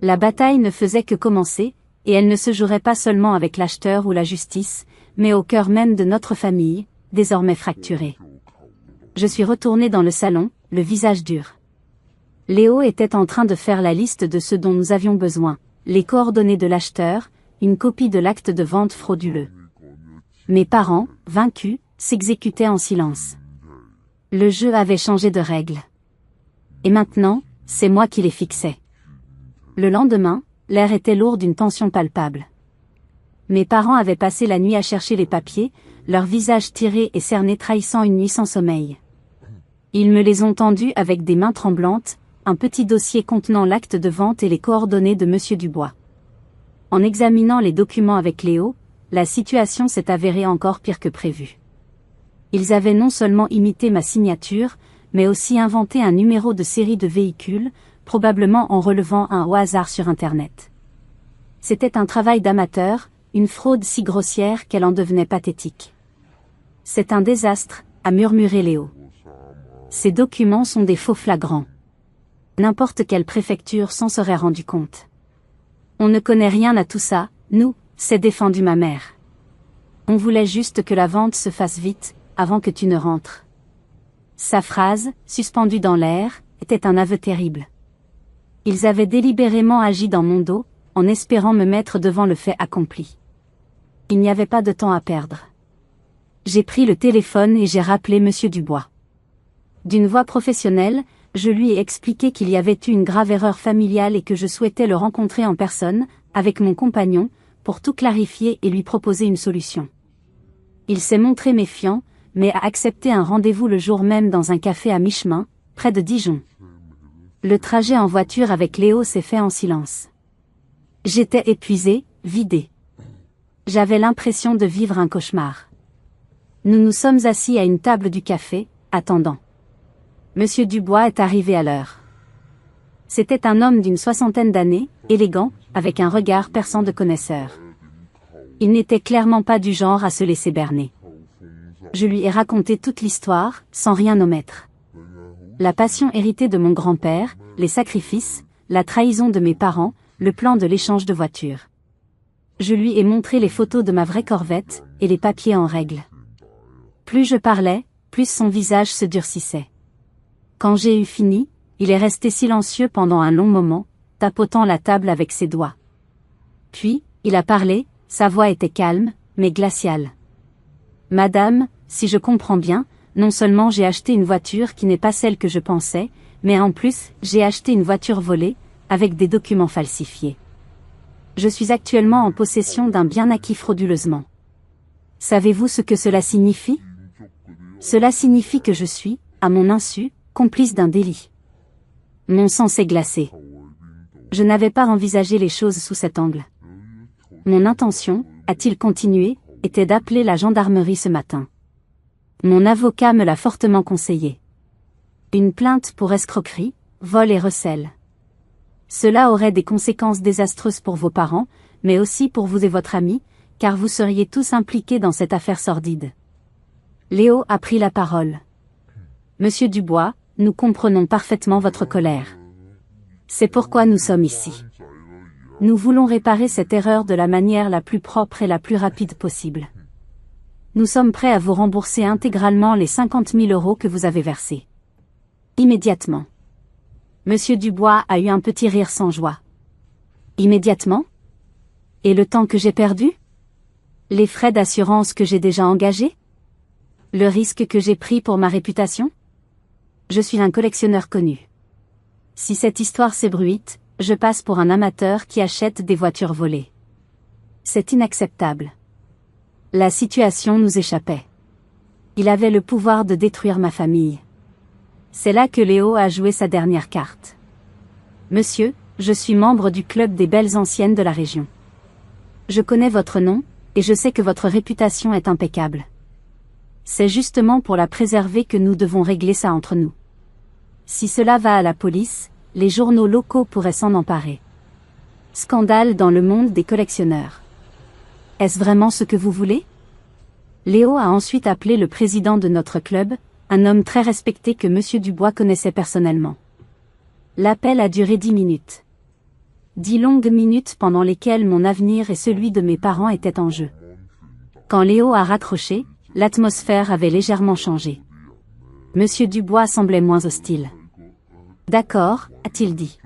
La bataille ne faisait que commencer, et elle ne se jouerait pas seulement avec l'acheteur ou la justice, mais au cœur même de notre famille, désormais fracturée. Je suis retournée dans le salon, le visage dur. Léo était en train de faire la liste de ce dont nous avions besoin, les coordonnées de l'acheteur, une copie de l'acte de vente frauduleux. Mes parents, vaincus, s'exécutaient en silence. Le jeu avait changé de règles. Et maintenant, c'est moi qui les fixais. Le lendemain, l'air était lourd d'une tension palpable. Mes parents avaient passé la nuit à chercher les papiers, leurs visages tirés et cernés trahissant une nuit sans sommeil. Ils me les ont tendus avec des mains tremblantes, un petit dossier contenant l'acte de vente et les coordonnées de Monsieur Dubois. En examinant les documents avec Léo, la situation s'est avérée encore pire que prévu. Ils avaient non seulement imité ma signature, mais aussi inventé un numéro de série de véhicule, probablement en relevant un au hasard sur Internet. C'était un travail d'amateur, une fraude si grossière qu'elle en devenait pathétique. C'est un désastre, a murmuré Léo. Ces documents sont des faux flagrants. N'importe quelle préfecture s'en serait rendu compte. On ne connaît rien à tout ça, nous, s'est défendu ma mère. On voulait juste que la vente se fasse vite, avant que tu ne rentres. Sa phrase, suspendue dans l'air, était un aveu terrible. Ils avaient délibérément agi dans mon dos, en espérant me mettre devant le fait accompli. Il n'y avait pas de temps à perdre. J'ai pris le téléphone et j'ai rappelé Monsieur Dubois. D'une voix professionnelle, je lui ai expliqué qu'il y avait eu une grave erreur familiale et que je souhaitais le rencontrer en personne, avec mon compagnon, pour tout clarifier et lui proposer une solution. Il s'est montré méfiant, mais a accepté un rendez-vous le jour même dans un café à mi-chemin, près de Dijon. Le trajet en voiture avec Léo s'est fait en silence. J'étais épuisée, vidée. J'avais l'impression de vivre un cauchemar. Nous nous sommes assis à une table du café, attendant. Monsieur Dubois est arrivé à l'heure. C'était un homme d'une 60aine d'années, élégant, avec un regard perçant de connaisseur. Il n'était clairement pas du genre à se laisser berner. Je lui ai raconté toute l'histoire, sans rien omettre. La passion héritée de mon grand-père, les sacrifices, la trahison de mes parents, le plan de l'échange de voitures. Je lui ai montré les photos de ma vraie Corvette, et les papiers en règle. Plus je parlais, plus son visage se durcissait. Quand j'ai eu fini, il est resté silencieux pendant un long moment, tapotant la table avec ses doigts. Puis, il a parlé, sa voix était calme, mais glaciale. Madame, si je comprends bien, non seulement j'ai acheté une voiture qui n'est pas celle que je pensais, mais en plus, j'ai acheté une voiture volée, avec des documents falsifiés. Je suis actuellement en possession d'un bien acquis frauduleusement. Savez-vous ce que cela signifie ? Cela signifie que je suis, à mon insu, complice d'un délit. Mon sang s'est glacé. Je n'avais pas envisagé les choses sous cet angle. Mon intention, a-t-il continué, était d'appeler la gendarmerie ce matin. Mon avocat me l'a fortement conseillé. Une plainte pour escroquerie, vol et recel. Cela aurait des conséquences désastreuses pour vos parents, mais aussi pour vous et votre ami, car vous seriez tous impliqués dans cette affaire sordide. Léo a pris la parole. Monsieur Dubois, nous comprenons parfaitement votre colère. C'est pourquoi nous sommes ici. Nous voulons réparer cette erreur de la manière la plus propre et la plus rapide possible. Nous sommes prêts à vous rembourser intégralement les 50 000 € que vous avez versés. Immédiatement. Monsieur Dubois a eu un petit rire sans joie. Immédiatement? Et le temps que j'ai perdu? Les frais d'assurance que j'ai déjà engagés? Le risque que j'ai pris pour ma réputation? Je suis un collectionneur connu. Si cette histoire s'ébruite, je passe pour un amateur qui achète des voitures volées. C'est inacceptable. La situation nous échappait. Il avait le pouvoir de détruire ma famille. C'est là que Léo a joué sa dernière carte. Monsieur, je suis membre du club des belles anciennes de la région. Je connais votre nom, et je sais que votre réputation est impeccable. C'est justement pour la préserver que nous devons régler ça entre nous. Si cela va à la police, les journaux locaux pourraient s'en emparer. Scandale dans le monde des collectionneurs. Est-ce vraiment ce que vous voulez? Léo a ensuite appelé le président de notre club, un homme très respecté que Monsieur Dubois connaissait personnellement. L'appel a duré 10 minutes. 10 longues minutes pendant lesquelles mon avenir et celui de mes parents étaient en jeu. Quand Léo a raccroché, l'atmosphère avait légèrement changé. Monsieur Dubois semblait moins hostile. D'accord, a-t-il dit.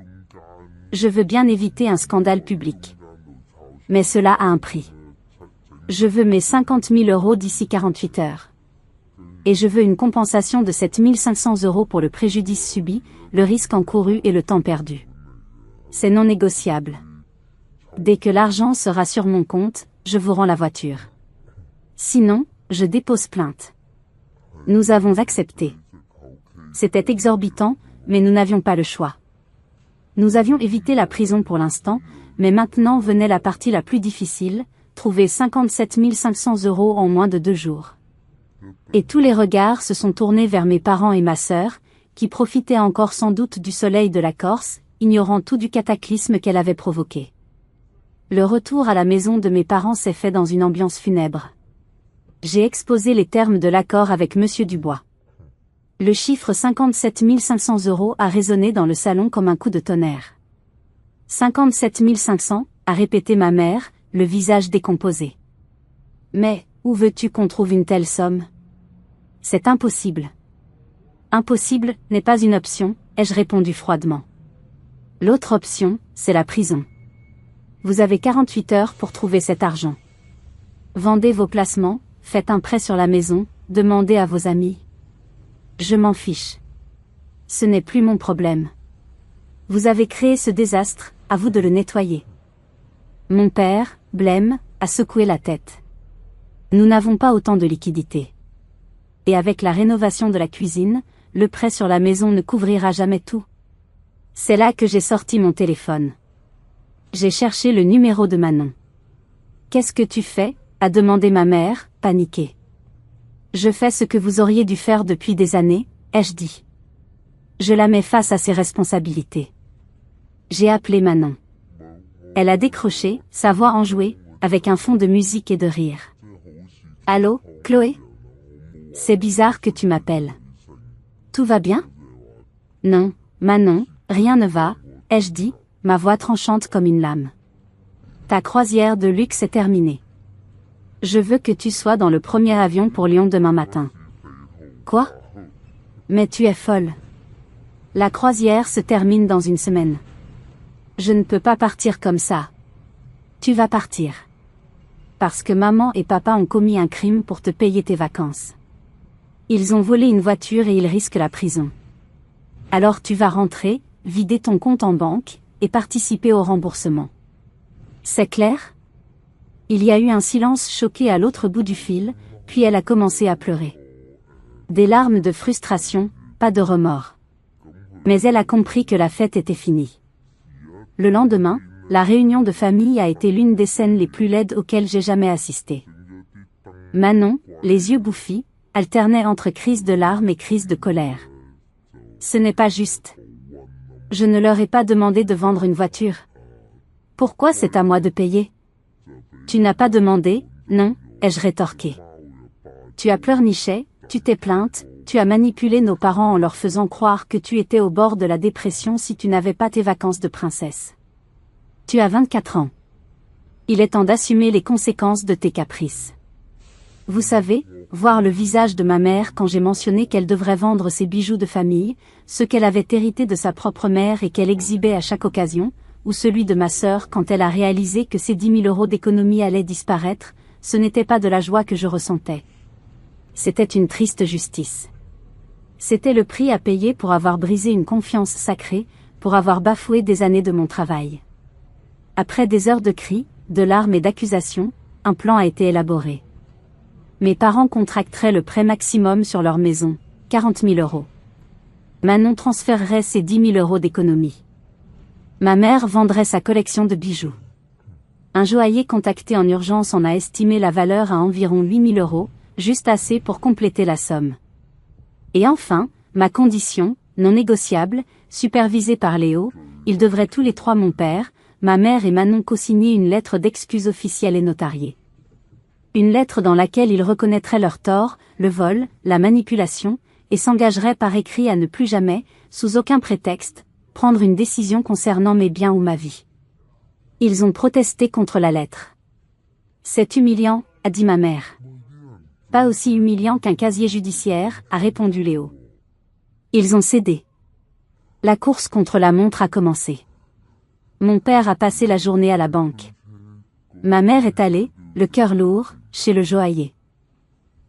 Je veux bien éviter un scandale public. Mais cela a un prix. Je veux mes 50 000 € d'ici 48 heures. Et je veux une compensation de 7 500 € pour le préjudice subi, le risque encouru et le temps perdu. C'est non négociable. Dès que l'argent sera sur mon compte, je vous rends la voiture. Sinon, je dépose plainte. Nous avons accepté. C'était exorbitant, mais nous n'avions pas le choix. Nous avions évité la prison pour l'instant, mais maintenant venait la partie la plus difficile, trouver 57 500 € en moins de 2 jours. Et tous les regards se sont tournés vers mes parents et ma sœur, qui profitaient encore sans doute du soleil de la Corse, ignorant tout du cataclysme qu'elle avait provoqué. Le retour à la maison de mes parents s'est fait dans une ambiance funèbre. J'ai exposé les termes de l'accord avec Monsieur Dubois. Le chiffre 57 500 € a résonné dans le salon comme un coup de tonnerre. 57 500, a répété ma mère, le visage décomposé. Mais, où veux-tu qu'on trouve une telle somme? C'est impossible. Impossible n'est pas une option, ai-je répondu froidement. L'autre option, c'est la prison. Vous avez 48 heures pour trouver cet argent. Vendez vos placements, faites un prêt sur la maison, demandez à vos amis. Je m'en fiche. Ce n'est plus mon problème. Vous avez créé ce désastre, à vous de le nettoyer. Mon père, blême, a secoué la tête. Nous n'avons pas autant de liquidités. Et avec la rénovation de la cuisine, le prêt sur la maison ne couvrira jamais tout. C'est là que j'ai sorti mon téléphone. J'ai cherché le numéro de Manon. Qu'est-ce que tu fais? A demandé ma mère, paniquée. Je fais ce que vous auriez dû faire depuis des années, ai-je dit. Je la mets face à ses responsabilités. J'ai appelé Manon. Elle a décroché, sa voix enjouée, avec un fond de musique et de rire. Allô, Chloé? C'est bizarre que tu m'appelles. Tout va bien? Non, Manon, rien ne va, ai-je dit, ma voix tranchante comme une lame. Ta croisière de luxe est terminée. Je veux que tu sois dans le premier avion pour Lyon demain matin. Quoi? Mais tu es folle. La croisière se termine dans une semaine. Je ne peux pas partir comme ça. Tu vas partir. Parce que maman et papa ont commis un crime pour te payer tes vacances. Ils ont volé une voiture et ils risquent la prison. Alors tu vas rentrer, vider ton compte en banque, et participer au remboursement. C'est clair? Il y a eu un silence choqué à l'autre bout du fil, puis elle a commencé à pleurer. Des larmes de frustration, pas de remords. Mais elle a compris que la fête était finie. Le lendemain, la réunion de famille a été l'une des scènes les plus laides auxquelles j'ai jamais assisté. Manon, les yeux bouffis, alternait entre crise de larmes et crise de colère. Ce n'est pas juste. Je ne leur ai pas demandé de vendre une voiture. Pourquoi c'est à moi de payer? Tu n'as pas demandé, non, ai-je rétorqué. Tu as pleurniché, tu t'es plainte, tu as manipulé nos parents en leur faisant croire que tu étais au bord de la dépression si tu n'avais pas tes vacances de princesse. Tu as 24 ans. Il est temps d'assumer les conséquences de tes caprices. Vous savez, voir le visage de ma mère quand j'ai mentionné qu'elle devrait vendre ses bijoux de famille, ce qu'elle avait hérité de sa propre mère et qu'elle exhibait à chaque occasion, ou celui de ma sœur quand elle a réalisé que ces 10 000 € d'économie allaient disparaître, ce n'était pas de la joie que je ressentais. C'était une triste justice. C'était le prix à payer pour avoir brisé une confiance sacrée, pour avoir bafoué des années de mon travail. Après des heures de cris, de larmes et d'accusations, un plan a été élaboré. Mes parents contracteraient le prêt maximum sur leur maison, 40 000 €. Manon transférerait ses 10 000 € d'économie. Ma mère vendrait sa collection de bijoux. Un joaillier contacté en urgence en a estimé la valeur à environ 8 000 €, juste assez pour compléter la somme. Et enfin, ma condition, non négociable, supervisée par Léo, ils devraient tous les trois mon père, ma mère et Manon co-signer une lettre d'excuse officielle et notariée. Une lettre dans laquelle ils reconnaîtraient leur tort, le vol, la manipulation, et s'engageraient par écrit à ne plus jamais, sous aucun prétexte, prendre une décision concernant mes biens ou ma vie. Ils ont protesté contre la lettre. C'est humiliant, a dit ma mère. Pas aussi humiliant qu'un casier judiciaire, a répondu Léo. Ils ont cédé. La course contre la montre a commencé. Mon père a passé la journée à la banque. Ma mère est allée, le cœur lourd, chez le joaillier.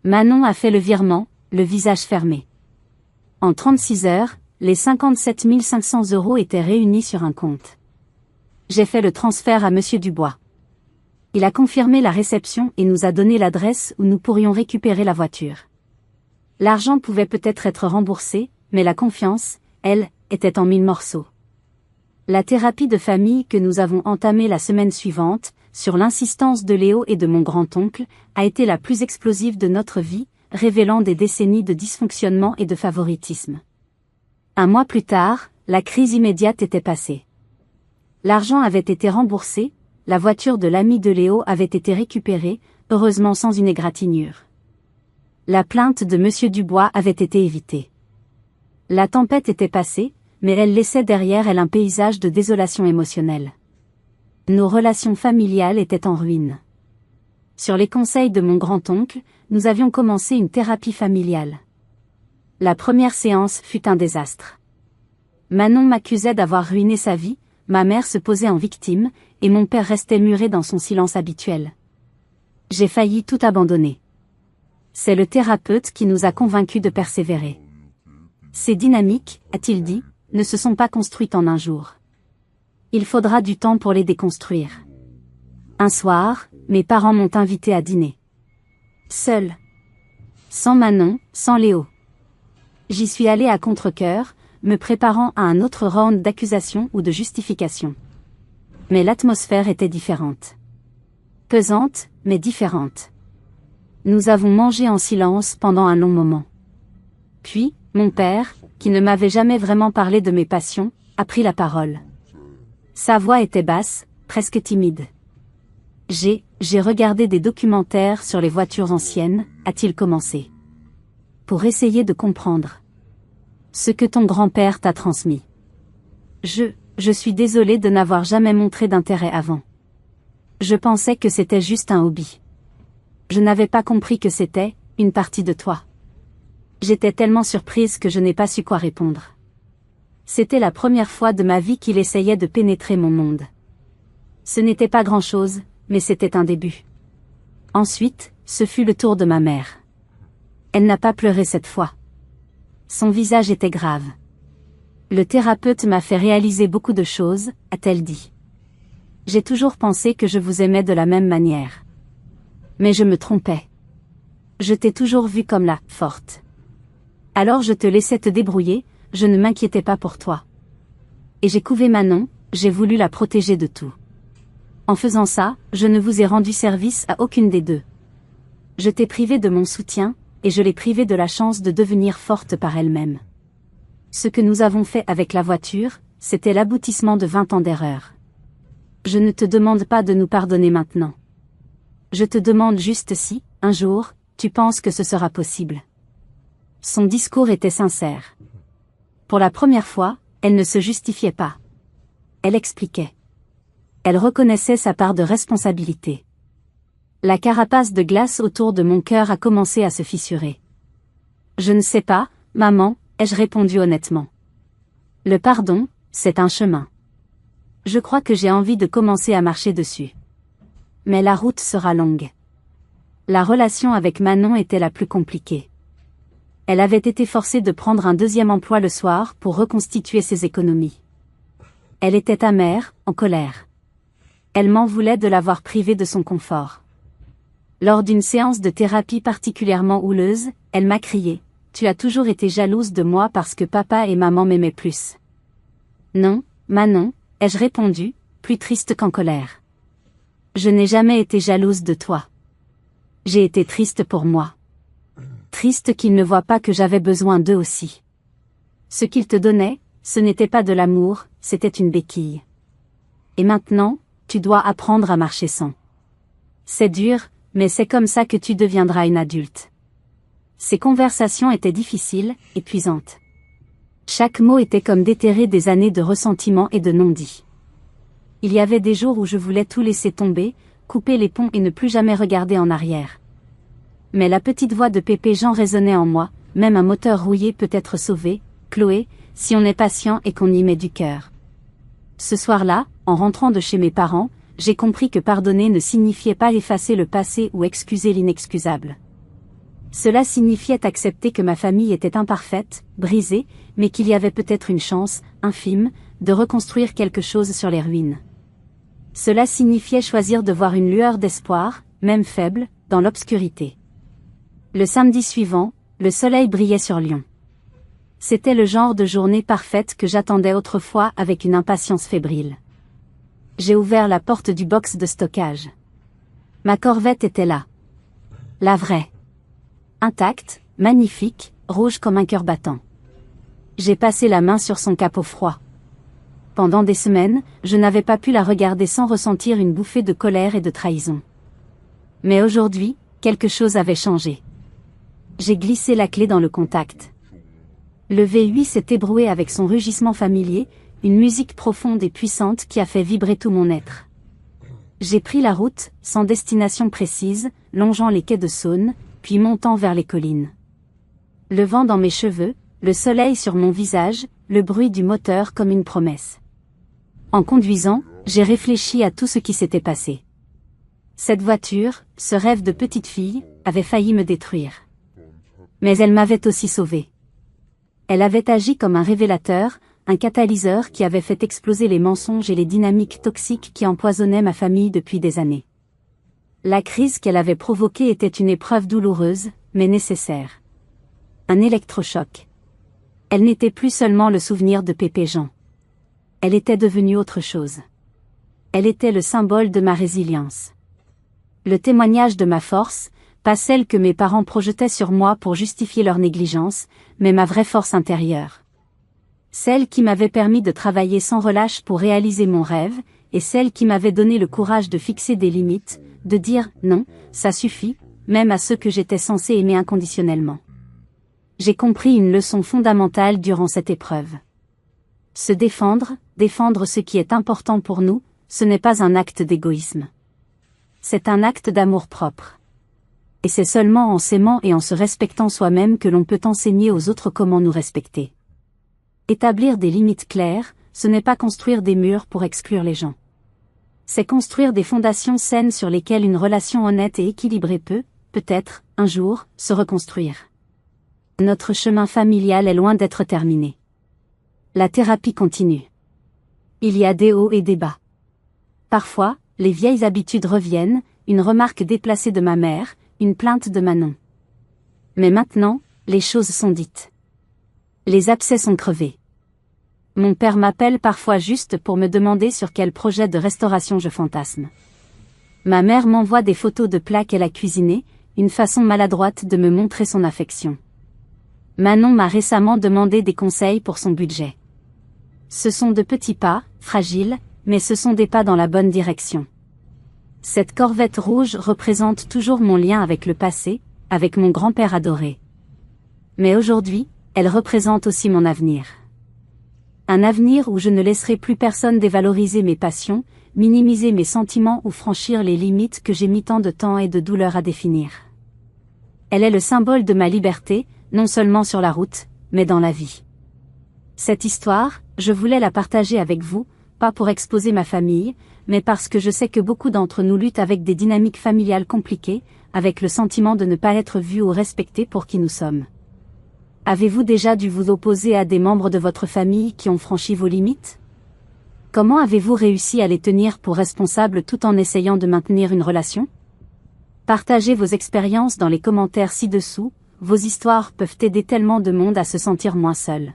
Manon a fait le virement, le visage fermé. En 36 heures, les 57 500 € étaient réunis sur un compte. J'ai fait le transfert à Monsieur Dubois. Il a confirmé la réception et nous a donné l'adresse où nous pourrions récupérer la voiture. L'argent pouvait peut-être être remboursé, mais la confiance, elle, était en 1000 morceaux. La thérapie de famille que nous avons entamée la semaine suivante, sur l'insistance de Léo et de mon grand-oncle, a été la plus explosive de notre vie, révélant des décennies de dysfonctionnement et de favoritisme. Un mois plus tard, la crise immédiate était passée. L'argent avait été remboursé, la voiture de l'ami de Léo avait été récupérée, heureusement sans une égratignure. La plainte de Monsieur Dubois avait été évitée. La tempête était passée, mais elle laissait derrière elle un paysage de désolation émotionnelle. Nos relations familiales étaient en ruine. Sur les conseils de mon grand-oncle, nous avions commencé une thérapie familiale. La première séance fut un désastre. Manon m'accusait d'avoir ruiné sa vie, ma mère se posait en victime, et mon père restait muré dans son silence habituel. J'ai failli tout abandonner. C'est le thérapeute qui nous a convaincus de persévérer. Ces dynamiques, a-t-il dit, ne se sont pas construites en un jour. Il faudra du temps pour les déconstruire. Un soir, mes parents m'ont invité à dîner. Seul. Sans Manon, sans Léo. J'y suis allée à contre-cœur, me préparant à un autre round d'accusations ou de justifications. Mais l'atmosphère était différente. Pesante, mais différente. Nous avons mangé en silence pendant un long moment. Puis, mon père, qui ne m'avait jamais vraiment parlé de mes passions, a pris la parole. Sa voix était basse, presque timide. J'ai regardé des documentaires sur les voitures anciennes, a-t-il commencé. Pour essayer de comprendre ce que ton grand-père t'a transmis. Je suis désolée de n'avoir jamais montré d'intérêt avant. Je pensais que c'était juste un hobby. Je n'avais pas compris que c'était une partie de toi. J'étais tellement surprise que je n'ai pas su quoi répondre. C'était la première fois de ma vie qu'il essayait de pénétrer mon monde. Ce n'était pas grand-chose, mais c'était un début. Ensuite, ce fut le tour de ma mère. Elle n'a pas pleuré cette fois. Son visage était grave. Le thérapeute m'a fait réaliser beaucoup de choses, a-t-elle dit. J'ai toujours pensé que je vous aimais de la même manière. Mais je me trompais. Je t'ai toujours vue comme la forte. Alors je te laissais te débrouiller, je ne m'inquiétais pas pour toi. Et j'ai couvé Manon, j'ai voulu la protéger de tout. En faisant ça, je ne vous ai rendu service à aucune des deux. Je t'ai privé de mon soutien, et je l'ai privée de la chance de devenir forte par elle-même. Ce que nous avons fait avec la voiture, c'était l'aboutissement de 20 ans d'erreur. Je ne te demande pas de nous pardonner maintenant. Je te demande juste si, un jour, tu penses que ce sera possible. Son discours était sincère. Pour la première fois, elle ne se justifiait pas. Elle expliquait. Elle reconnaissait sa part de responsabilité. La carapace de glace autour de mon cœur a commencé à se fissurer. Je ne sais pas, maman, ai-je répondu honnêtement. Le pardon, c'est un chemin. Je crois que j'ai envie de commencer à marcher dessus. Mais la route sera longue. La relation avec Manon était la plus compliquée. Elle avait été forcée de prendre un deuxième emploi le soir pour reconstituer ses économies. Elle était amère, en colère. Elle m'en voulait de l'avoir privée de son confort. Lors d'une séance de thérapie particulièrement houleuse, elle m'a crié « Tu as toujours été jalouse de moi parce que papa et maman m'aimaient plus. » Non, Manon, ai-je répondu, plus triste qu'en colère. Je n'ai jamais été jalouse de toi. J'ai été triste pour moi. Triste qu'ils ne voient pas que j'avais besoin d'eux aussi. Ce qu'ils te donnaient, ce n'était pas de l'amour, c'était une béquille. Et maintenant, tu dois apprendre à marcher sans. C'est dur, mais c'est comme ça que tu deviendras une adulte. Ces conversations étaient difficiles, épuisantes. Chaque mot était comme déterrer des années de ressentiment et de non-dit. Il y avait des jours où je voulais tout laisser tomber, couper les ponts et ne plus jamais regarder en arrière. Mais la petite voix de Pépé Jean résonnait en moi, même un moteur rouillé peut être sauvé, Chloé, si on est patient et qu'on y met du cœur. Ce soir-là, en rentrant de chez mes parents, j'ai compris que pardonner ne signifiait pas effacer le passé ou excuser l'inexcusable. Cela signifiait accepter que ma famille était imparfaite, brisée, mais qu'il y avait peut-être une chance, infime, de reconstruire quelque chose sur les ruines. Cela signifiait choisir de voir une lueur d'espoir, même faible, dans l'obscurité. Le samedi suivant, le soleil brillait sur Lyon. C'était le genre de journée parfaite que j'attendais autrefois avec une impatience fébrile. J'ai ouvert la porte du box de stockage. Ma Corvette était là. La vraie. Intacte, magnifique, rouge comme un cœur battant. J'ai passé la main sur son capot froid. Pendant des semaines, je n'avais pas pu la regarder sans ressentir une bouffée de colère et de trahison. Mais aujourd'hui, quelque chose avait changé. J'ai glissé la clé dans le contact. Le V8 s'est ébroué avec son rugissement familier, une musique profonde et puissante qui a fait vibrer tout mon être. J'ai pris la route, sans destination précise, longeant les quais de Saône, puis montant vers les collines. Le vent dans mes cheveux, le soleil sur mon visage, le bruit du moteur comme une promesse. En conduisant, j'ai réfléchi à tout ce qui s'était passé. Cette voiture, ce rêve de petite fille, avait failli me détruire. Mais elle m'avait aussi sauvée. Elle avait agi comme un révélateur, un catalyseur qui avait fait exploser les mensonges et les dynamiques toxiques qui empoisonnaient ma famille depuis des années. La crise qu'elle avait provoquée était une épreuve douloureuse, mais nécessaire. Un électrochoc. Elle n'était plus seulement le souvenir de Pépé Jean. Elle était devenue autre chose. Elle était le symbole de ma résilience. Le témoignage de ma force, pas celle que mes parents projetaient sur moi pour justifier leur négligence, mais ma vraie force intérieure. Celle qui m'avait permis de travailler sans relâche pour réaliser mon rêve, et celle qui m'avait donné le courage de fixer des limites, de dire « non, ça suffit », même à ceux que j'étais censé aimer inconditionnellement. J'ai compris une leçon fondamentale durant cette épreuve. Se défendre, défendre ce qui est important pour nous, ce n'est pas un acte d'égoïsme. C'est un acte d'amour-propre. Et c'est seulement en s'aimant et en se respectant soi-même que l'on peut enseigner aux autres comment nous respecter. Établir des limites claires, ce n'est pas construire des murs pour exclure les gens. C'est construire des fondations saines sur lesquelles une relation honnête et équilibrée peut, peut-être, un jour, se reconstruire. Notre chemin familial est loin d'être terminé. La thérapie continue. Il y a des hauts et des bas. Parfois, les vieilles habitudes reviennent, une remarque déplacée de ma mère, une plainte de Manon. Mais maintenant, les choses sont dites. Les abcès sont crevés. Mon père m'appelle parfois juste pour me demander sur quel projet de restauration je fantasme. Ma mère m'envoie des photos de plats qu'elle a cuisinés, une façon maladroite de me montrer son affection. Manon m'a récemment demandé des conseils pour son budget. Ce sont de petits pas, fragiles, mais ce sont des pas dans la bonne direction. Cette Corvette rouge représente toujours mon lien avec le passé, avec mon grand-père adoré. Mais aujourd'hui, elle représente aussi mon avenir. Un avenir où je ne laisserai plus personne dévaloriser mes passions, minimiser mes sentiments ou franchir les limites que j'ai mis tant de temps et de douleur à définir. Elle est le symbole de ma liberté, non seulement sur la route, mais dans la vie. Cette histoire, je voulais la partager avec vous, pas pour exposer ma famille, mais parce que je sais que beaucoup d'entre nous luttent avec des dynamiques familiales compliquées, avec le sentiment de ne pas être vus ou respectés pour qui nous sommes. Avez-vous déjà dû vous opposer à des membres de votre famille qui ont franchi vos limites? Comment avez-vous réussi à les tenir pour responsables tout en essayant de maintenir une relation? Partagez vos expériences dans les commentaires ci-dessous, vos histoires peuvent aider tellement de monde à se sentir moins seul.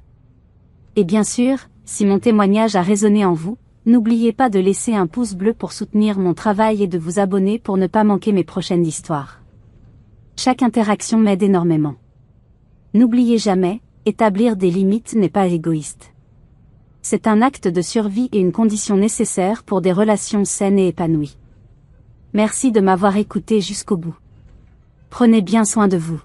Et bien sûr, si mon témoignage a résonné en vous, n'oubliez pas de laisser un pouce bleu pour soutenir mon travail et de vous abonner pour ne pas manquer mes prochaines histoires. Chaque interaction m'aide énormément. N'oubliez jamais, établir des limites n'est pas égoïste. C'est un acte de survie et une condition nécessaire pour des relations saines et épanouies. Merci de m'avoir écouté jusqu'au bout. Prenez bien soin de vous.